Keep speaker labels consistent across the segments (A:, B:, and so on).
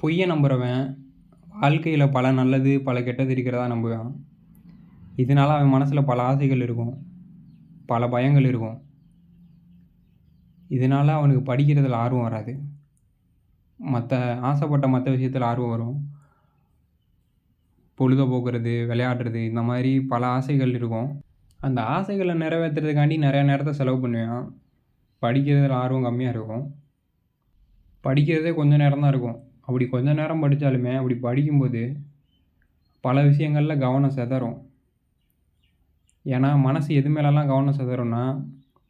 A: பொய்யை நம்புறவன் வாழ்க்கையில் பல நல்லது பல கெட்டது இருக்கிறதா நம்புவான். இதனால் அவன் மனசில் பல ஆசைகள் இருக்கும், பல பயங்கள் இருக்கும். இதனால் அவனுக்கு படிக்கிறதுல ஆர்வம் வராது. மற்ற விஷயத்தில் ஆர்வம் வரும். பொழுத போக்குறது, விளையாடுறது, இந்த மாதிரி பல ஆசைகள் இருக்கும். அந்த ஆசைகளை நிறைவேற்றுறதுக்காண்டி நிறையா நேரத்தை செலவு பண்ணுவான். படிக்கிறதுல ஆர்வம் கம்மியாக இருக்கும். படிக்கிறதே கொஞ்சம் நேரம் தான் இருக்கும். அப்படி கொஞ்சம் நேரம் படித்தாலுமே அப்படி படிக்கும்போது பல விஷயங்களில் கவனம் சிதறும். ஏன்னா மனசு எது மேலெல்லாம் கவனம் சிதறும்னா,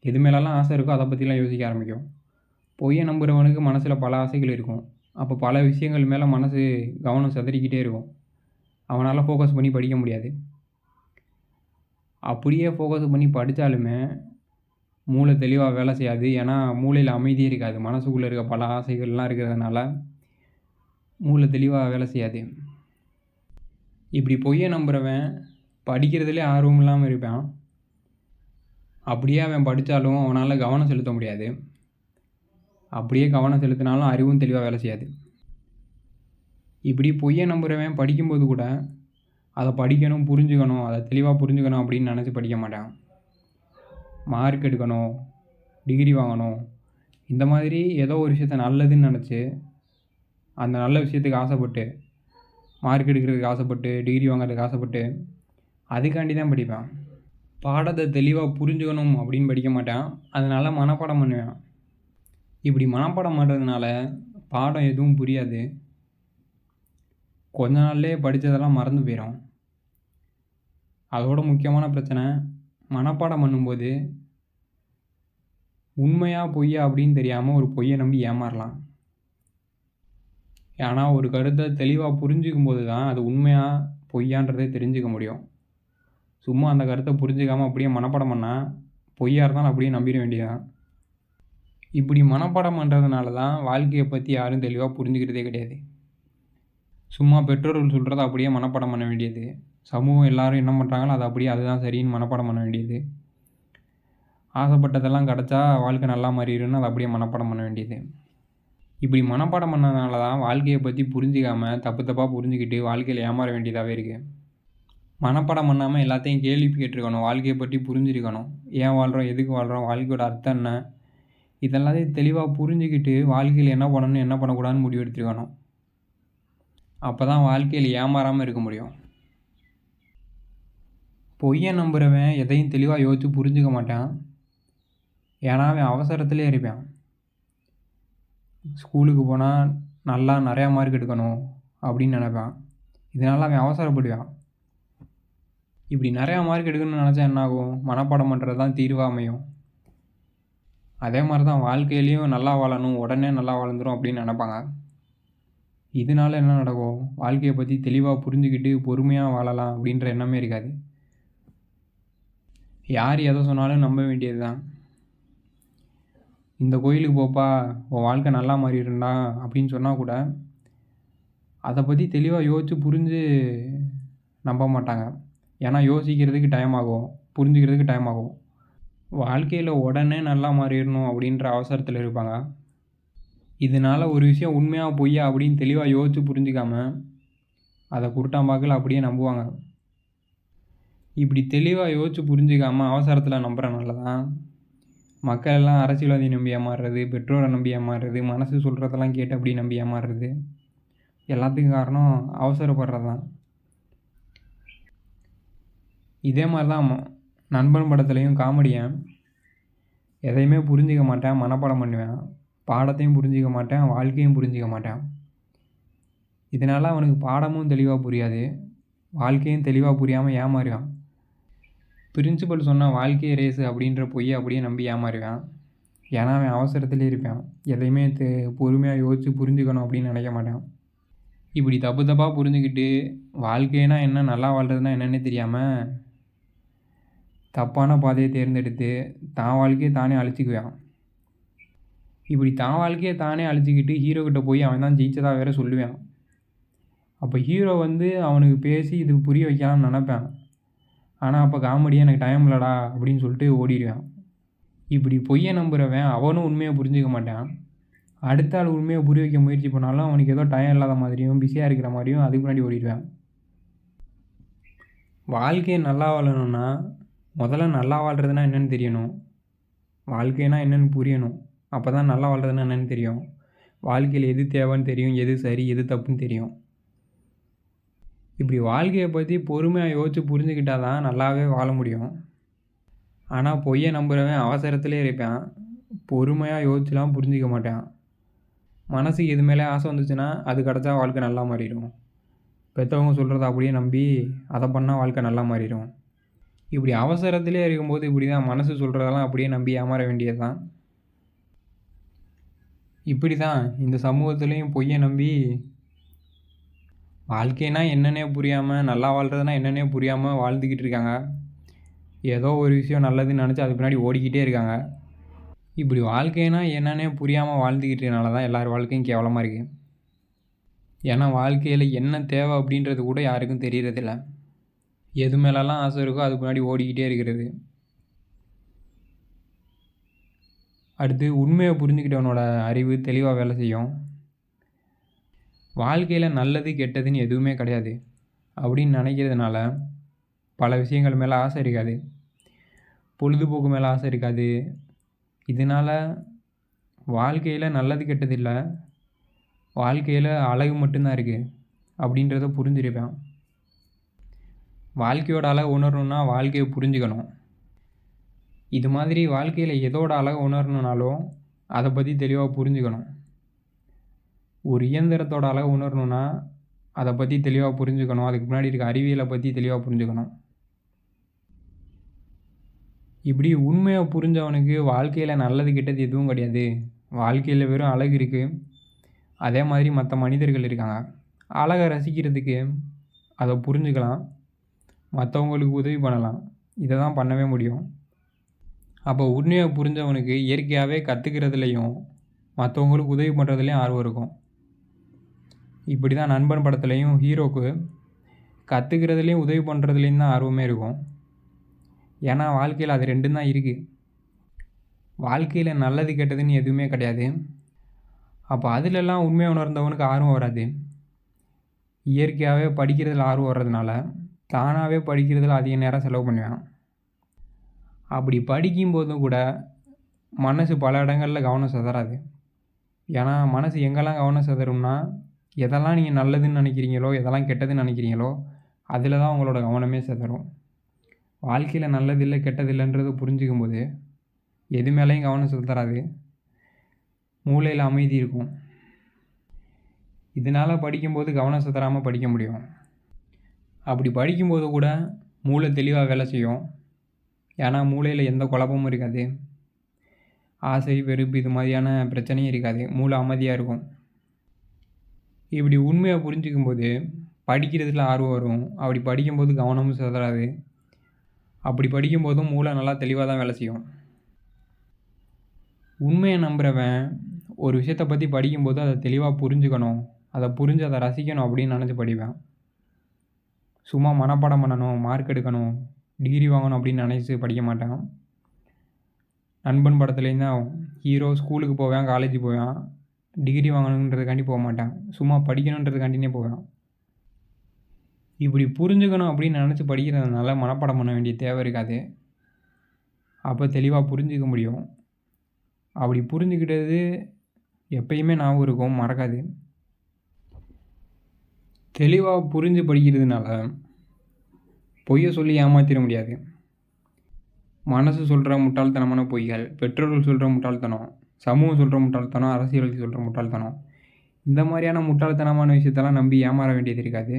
A: எது மேலெல்லாம் ஆசை இருக்கோ அதை பற்றிலாம் யோசிக்க ஆரம்பிக்கும். பொய்யை நம்புகிறவனுக்கு மனசில் பல ஆசைகள் இருக்கும். அப்போ பல விஷயங்கள் மேலே மனசு கவனம் சிதறிக்கிட்டே இருக்கும். அவனால் ஃபோக்கஸ் பண்ணி படிக்க முடியாது. அப்படியே ஃபோக்கஸ் பண்ணி படித்தாலுமே மூளை தெளிவாக வேலை செய்யாது. ஏன்னா மூளையில் அமைதியே இருக்காது. மனசுக்குள்ளே இருக்க பல ஆசைகள்லாம் இருக்கிறதுனால மூளை தெளிவாக வேலை செய்யாது. இப்படி பொய்யை நம்புகிறவன் படிக்கிறதுலே ஆர்வம் இல்லாமல் இருப்பான். அப்படியே அவன் படித்தாலும் அவனால் கவனம் செலுத்த முடியாது. அப்படியே கவனம் செலுத்தினாலும் அறிவும் தெளிவாக வேலை செய்யாது. இப்படி பொய்யை நம்புகிறவன் படிக்கும்போது கூட அதை படிக்கணும், புரிஞ்சுக்கணும், அதை தெளிவாக புரிஞ்சுக்கணும் அப்படின்னு நினச்சி படிக்க மாட்டான். மார்க் எடுக்கணும், டிகிரி வாங்கணும், இந்த மாதிரி ஏதோ ஒரு விஷயத்த நல்லதுன்னு நினச்சி அந்த நல்ல விஷயத்துக்கு ஆசைப்பட்டு, மார்க் எடுக்கிறதுக்கு ஆசைப்பட்டு, டிகிரி வாங்குறதுக்கு ஆசைப்பட்டு அதுக்காண்டி தான் படிப்பான். பாடத்தை தெளிவாக புரிஞ்சுக்கணும் அப்படின்னு படிக்க மாட்டான். அதனால் மனப்பாடம் பண்ணுவான். இப்படி மனப்பாடம் பண்ணுறதுனால பாடம் எதுவும் புரியாது. கொஞ்ச நாள்லேயே படித்ததெல்லாம் மறந்து போயிடும். அதோட முக்கியமான பிரச்சனை, மனப்பாடம் பண்ணும்போது உண்மையா பொய்யா அப்படின்னு தெரியாமல் ஒரு பொய்யை நம்பி ஏமாறலாம். ஏன்னா ஒரு கருத்தை தெளிவாக புரிஞ்சுக்கும் போது தான் அது உண்மையா பொய்யான்றதே தெரிஞ்சுக்க முடியும். சும்மா அந்த கருத்தை புரிஞ்சுக்காமல் அப்படியே மனப்பாடம் பண்ணால் பொய்யா இருந்தாலும் அப்படியே நம்பிட வேண்டியதான். இப்படி மனப்பாடம் பண்ணுறதுனால தான் வாழ்க்கையை பற்றி யாரும் தெளிவாக புரிஞ்சுக்கிறதே கிடையாது. சும்மா பெற்றோர்கள் சொல்கிறத அப்படியே மனப்பாடம் பண்ண வேண்டியது. சமூகம் எல்லோரும் என்ன பண்ணுறாங்களோ அதை அப்படியே அதுதான் சரின்னு மனப்பாடம் பண்ண வேண்டியது. ஆசைப்பட்டதெல்லாம் கிடச்சா வாழ்க்கை நல்லா மாறிடுன்னு அதை அப்படியே மனப்பாடம் பண்ண வேண்டியது. இப்படி மனப்பாடம் பண்ணதுனால தான் வாழ்க்கையை பற்றி புரிஞ்சிக்காமல் தப்பாக புரிஞ்சுக்கிட்டு வாழ்க்கையில் ஏமாற வேண்டியதாகவே இருக்குது. மனப்பாடம் பண்ணாமல் எல்லாத்தையும் கேள்வி கேட்டிருக்கணும், வாழ்க்கையை பற்றி புரிஞ்சிருக்கணும். ஏன் வாழ்கிறோம், எதுக்கு வாழ்கிறோம், வாழ்க்கையோட அர்த்தம் என்ன, இதெல்லாத்தையும் தெளிவாக புரிஞ்சுக்கிட்டு வாழ்க்கையில் என்ன பண்ணணும் என்ன பண்ணக்கூடாதுன்னு முடிவு எடுத்துருக்கணும். அப்போ தான் வாழ்க்கையில் ஏமாறாமல் இருக்க முடியும். பொய்யை நம்புகிறவன் எதையும் தெளிவாக யோசித்து புரிஞ்சுக்க மாட்டான். ஏன்னா அவன் அவசரத்திலே இருப்பான். ஸ்கூலுக்கு போனால் நல்லா நிறையா மார்க் எடுக்கணும் அப்படின்னு நினைப்பான். இதனால் அவன் அவசரப்படுவான். இப்படி நிறையா மார்க் எடுக்கணும்னு நினச்சா என்னாகும், மனப்பாடம் பண்ணுறது தான் தீர்வாக அமையும். அதே மாதிரி தான் வாழ்க்கையிலையும் நல்லா வாழணும், உடனே நல்லா வாழ்ந்துடும் அப்படின்னு நினைப்பாங்க. இதனால என்ன நடக்கும், வாழ்க்கையை பற்றி தெளிவாக புரிஞ்சுக்கிட்டு பொறுமையாக வாழலாம் அப்படின்ற எண்ணமே இருக்காது. யார் எதை சொன்னாலும் நம்ப வேண்டியது தான். இந்த கோயிலுக்கு போப்பா, உன் வாழ்க்கை நல்லா மாறிடும்டா அப்படின்னு சொன்னால் கூட அதை பற்றி தெளிவாக யோசித்து புரிஞ்சு நம்ப மாட்டாங்க. ஏன்னா யோசிக்கிறதுக்கு டைம் ஆகும், புரிஞ்சுக்கிறதுக்கு டைம் ஆகும். வாழ்க்கையில் உடனே நல்லா மாறிடணும் அப்படின்ற அவசரத்தில் இருப்பாங்க. இதனால் ஒரு விஷயம் உண்மையாக பொய்யா அப்படின்னு தெளிவாக யோசித்து புரிஞ்சிக்காம அதை குருட்டாம்பாக்கில் அப்படியே நம்புவாங்க. இப்படி தெளிவாக யோசித்து புரிஞ்சிக்காமல் அவசரத்தில் நம்புறனால தான் மக்கள் எல்லாம் அரசியல்வாதி நம்பி ஏமாறுறது, பெற்றோரை நம்பி ஏமாறுறது, மனசு சொல்கிறதெல்லாம் கேட்டு அப்படி நம்பி ஏமாறுறது. எல்லாத்துக்கும் காரணம் அவசரப்படுறது தான். இதே மாதிரி தான் நண்பன் படத்துலையும் காமெடியன் எதையுமே புரிஞ்சிக்க மாட்டேன், மனப்பாடம் பண்ணுவேன், பாடத்தையும் புரிஞ்சிக்க மாட்டேன், வாழ்க்கையும் புரிஞ்சிக்க மாட்டேன். இதனால் அவனுக்கு பாடமும் தெளிவாக புரியாது, வாழ்க்கையும் தெளிவாக புரியாமல் ஏமாறுவான். பிரின்சிபல் சொன்ன வாழ்க்கை ரேஸு அப்படின்ற பொய்யை அப்படியே நம்பி ஏமாறுவான். ஏன்னா அவன் அவசரத்துலேயே இருப்பான். எதையுமே பொறுமையாக யோசித்து புரிஞ்சுக்கணும் அப்படின்னு நினைக்க மாட்டான். இப்படி தப்பாக புரிஞ்சுக்கிட்டு வாழ்க்கைனா என்ன, நல்லா வாழ்கிறதுனா என்னென்னு தெரியாமல் தப்பான பாதையை தேர்ந்தெடுத்து தான் வாழ்க்கையை தானே அழிச்சிக்குவான். இப்படி தான் வாழ்க்கையை தானே அழிச்சிக்கிட்டு ஹீரோக்கிட்ட போய் அவன் தான் ஜெயிச்சதாக வேற சொல்லுவான். அப்போ ஹீரோ அவனுக்கு பேசி இது புரிய வைக்கலாம்னு நினப்பேன். ஆனால் அப்போ காமெடியாக எனக்கு டைம் இல்லைடா அப்படின்னு சொல்லிட்டு ஓடிடுவான். இப்படி பொய்யை நம்புகிறவன் அவனும் உண்மையை புரிஞ்சிக்க மாட்டான். அடுத்த ஆள் உண்மையை புரிய வைக்க முயற்சி பண்ணாலும் அவனுக்கு ஏதோ டைம் இல்லாத மாதிரியும் பிஸியாக இருக்கிற மாதிரியும் அதுக்கு முன்னாடி ஓடிடுவேன். வாழ்க்கையை நல்லா வாழணும்னா முதல்ல நல்லா வாழ்கிறதுனா என்னென்னு தெரியணும். வாழ்க்கைனா என்னென்னு புரியணும். அப்போ தான் நல்லா வாழ்கிறதுனா என்னென்னு தெரியும். வாழ்க்கையில் எது தேவைன்னு தெரியும், எது சரி எது தப்புன்னு தெரியும். இப்படி வாழ்க்கையை பற்றி பொறுமையாக யோசித்து புரிஞ்சுக்கிட்டால் தான் நல்லாவே வாழ முடியும். ஆனால் பொய்யை நம்புகிறவன் அவசரத்துலேயே இருப்பான். பொறுமையாக யோசிச்சுலாம் புரிஞ்சிக்க மாட்டான். மனசுக்கு எது மேலே ஆசை வந்துச்சுன்னா அது கிடச்சா வாழ்க்கை நல்லா மாறிடும். பெற்றவங்க சொல்கிறத அப்படியே நம்பி அதை பண்ணால் வாழ்க்கை நல்லா மாறிடும். இப்படி அவசரத்திலே இருக்கும்போது இப்படி தான் மனசு சொல்கிறதெல்லாம் அப்படியே நம்பி ஏமாற வேண்டியது தான். இப்படி தான் இந்த சமூகத்துலேயும் பொய்யை நம்பி வாழ்க்கைனா என்னன்னே புரியாமல், நல்லா வாழ்கிறதுனா என்னன்னே புரியாமல் வாழ்ந்துக்கிட்டு இருக்காங்க. ஏதோ ஒரு விஷயம் நல்லதுன்னு நினச்சி அதுக்கு பின்னாடி ஓடிக்கிட்டே இருக்காங்க. இப்படி வாழ்க்கைனா என்னன்னே புரியாமல் வாழ்ந்துக்கிட்டனால தான் எல்லார் வாழ்க்கையும் கேவலமாக இருக்குது. ஏன்னா வாழ்க்கையில் என்ன தேவை அப்படின்றது கூட யாருக்கும் தெரியறதில்ல. எது மேலெல்லாம் ஆசை இருக்கோ அதுக்கு முன்னாடி ஓடிக்கிட்டே இருக்கிறது. அடுத்து உண்மையை புரிஞ்சுக்கிட்டவனோட அறிவு தெளிவாக வேலை செய்யும். வாழ்க்கையில் நல்லது கெட்டதுன்னு எதுவுமே கிடையாது அப்படின்னு நினைக்கிறதுனால பல விஷயங்கள் மேலே ஆசை இருக்காது. பொழுதுபோக்கு மேலே ஆசை இருக்காது. இதனால் வாழ்க்கையில் நல்லது கெட்டது இல்லை, வாழ்க்கையில் அழகு மட்டும்தான் இருக்குது அப்படின்றத புரிஞ்சிருப்பேன். வாழ்க்கையோட அழகை உணரணுன்னா வாழ்க்கையை புரிஞ்சுக்கணும். இது மாதிரி வாழ்க்கையில் எதோட அழகை உணரணுன்னாலும் அதை பற்றி தெளிவாக புரிஞ்சுக்கணும். ஒரு இயந்திரத்தோட அழகை உணரணுன்னா அதை பற்றி தெளிவாக புரிஞ்சுக்கணும். அதுக்கு முன்னாடி இருக்க அறிவியலை பற்றி தெளிவாக புரிஞ்சுக்கணும். இப்படி உண்மையை புரிஞ்சவனுக்கு வாழ்க்கையில் நல்லது கெட்டது எதுவும் கிடையாது. வாழ்க்கையில் வெறும் அழகு இருக்குது. அதே மாதிரி மற்ற மனிதர்கள் இருக்காங்க. அழகை ரசிக்கிறதுக்கு அதை புரிஞ்சுக்கலாம், மற்றவங்களுக்கு உதவி பண்ணலாம். இதை தான் பண்ணவே முடியும். அப்போ உண்மையை புரிஞ்சவனுக்கு இயற்கையாகவே கற்றுக்கிறதுலையும் மற்றவங்களுக்கு உதவி பண்ணுறதுலையும் ஆர்வம் இருக்கும். இப்படி தான் நண்பன் படத்துலையும் ஹீரோக்கு கற்றுக்கிறதுலையும் உதவி பண்ணுறதுலையும் தான் ஆர்வமே இருக்கும். ஏன்னா வாழ்க்கையில் அது ரெண்டும் தான் இருக்குது. வாழ்க்கையில் நல்லது கெட்டதுன்னு எதுவுமே கிடையாது. அப்போ அதிலெல்லாம் உண்மையை உணர்ந்தவனுக்கு ஆர்வம் வராது. இயற்கையாகவே படிக்கிறதுல ஆர்வம் வர்றதுனால தானாகவே படிக்கிறதுல அதிக நேரம் செலவு பண்ணுவேன். அப்படி படிக்கும்போதும் கூட மனசு பல இடங்களில் கவனம் சிதறாது. ஏன்னா மனசு எங்கெல்லாம் கவனம் சிதறும்னா எதெல்லாம் நீங்கள் நல்லதுன்னு நினைக்கிறீங்களோ, எதெல்லாம் கெட்டதுன்னு நினைக்கிறீங்களோ அதில் தான் உங்களோட கவனமே சிதறும். வாழ்க்கையில் நல்லது இல்லை கெட்டது இல்லைன்றது புரிஞ்சுக்கும் போது எது மேலேயும் கவனம் சிதறாது. மூளையில் அமைதி இருக்கும். இதனால் படிக்கும்போது கவனம் சிதறாமல் படிக்க முடியும். அப்படி படிக்கும்போது கூட மூளை தெளிவாக வேலை செய்யும். ஏன்னா மூளையில் எந்த குழப்பமும் இருக்காது. ஆசை வெறுப்பு இது மாதிரியான பிரச்சனையும் இருக்காது. மூளை அமைதியாக இருக்கும். இப்படி உண்மையை புரிஞ்சிக்கும்போது படிக்கிறதுல ஆர்வம் வரும். அப்படி படிக்கும்போது கவனமும் சிதறாது. அப்படி படிக்கும்போதும் மூளை நல்லா தெளிவாக தான் வேலை செய்யும். உண்மையை நம்புகிறவன் ஒரு விஷயத்தை பற்றி படிக்கும்போது அதை தெளிவாக புரிஞ்சுக்கணும், அதை புரிஞ்சு அதை ரசிக்கணும் அப்படின்னு நினச்சி படிப்பேன். சும்மா மனப்பாடம் பண்ணணும், மார்க் எடுக்கணும், டிகிரி வாங்கணும் அப்படின்னு நினச்சி படிக்க மாட்டேன். நண்பன் படத்துலேயும் தான் ஹீரோ ஸ்கூலுக்கு போவேன், காலேஜ் போவேன், டிகிரி வாங்கணுன்றதுக்காண்டி போக மாட்டேன், சும்மா படிக்கணுன்றதுக்காண்டினே போவேன். இப்படி புரிஞ்சுக்கணும் அப்படின்னு நினச்சி படிக்கிறதுனால மனப்பாடம் பண்ண வேண்டிய தேவை இருக்காது. அப்போ தெளிவாக புரிஞ்சிக்க முடியும். அப்படி புரிஞ்சுக்கிட்டது எப்பயுமே ஞாபகம் இருக்கும், மறக்காது. தெளிவாக புரிஞ்சு படிக்கிறதுனால பொய்யை சொல்லி ஏமாற்றிட முடியாது. மனசு சொல்கிற முட்டாள்தனமான பொய்கள், பெற்றோர்கள் சொல்கிற முட்டாள்தனம், சமூகம் சொல்கிற முட்டாள்தனம், அரசியல் சொல்கிற முட்டாள்தனம், இந்த மாதிரியான முட்டாள்தனமான விஷயத்தெல்லாம் நம்பி ஏமாற வேண்டியது இருக்காது.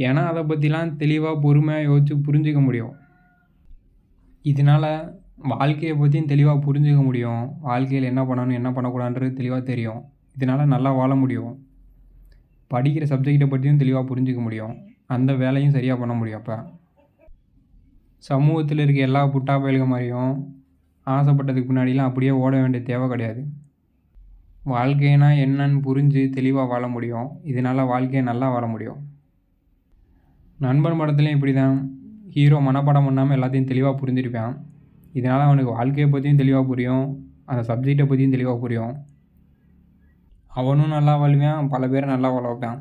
A: ஏன்னா அதை பற்றிலாம் தெளிவாக பொறுமையாக யோசித்து புரிஞ்சிக்க முடியும். இதனால் வாழ்க்கையை பற்றியும் தெளிவாக புரிஞ்சிக்க முடியும். வாழ்க்கையில் என்ன பண்ணணும் என்ன பண்ணக்கூடாதுன்றது தெளிவாக தெரியும். இதனால் நல்லா வாழ முடியும். படிக்கிற சப்ஜெக்டை பற்றியும் தெளிவாக புரிஞ்சிக்க முடியும். அந்த வேலையும் சரியாக பண்ண முடியும். அப்போ சமூகத்தில் இருக்க எல்லா புட்டா பயல்கள் மாதிரியும் ஆசைப்பட்டதுக்கு பின்னாடிலாம் அப்படியே ஓட வேண்டிய தேவை கிடையாது. வாழ்க்கைனா என்னன்னு புரிஞ்சு தெளிவாக வாழ முடியும். இதனால் வாழ்க்கையை நல்லா வாழ முடியும். நண்பன் படத்துலையும் இப்படி தான் ஹீரோ மனப்பாடம் பண்ணாமல் எல்லாத்தையும் தெளிவாக புரிஞ்சிருப்பான். இதனால் அவனுக்கு வாழ்க்கையை பற்றியும் தெளிவாக புரியும், அந்த சப்ஜெக்டை பற்றியும் தெளிவாக புரியும். அவனும் நல்லா வாழ்வான், பல பேர நல்லா வாழ வைப்பான்.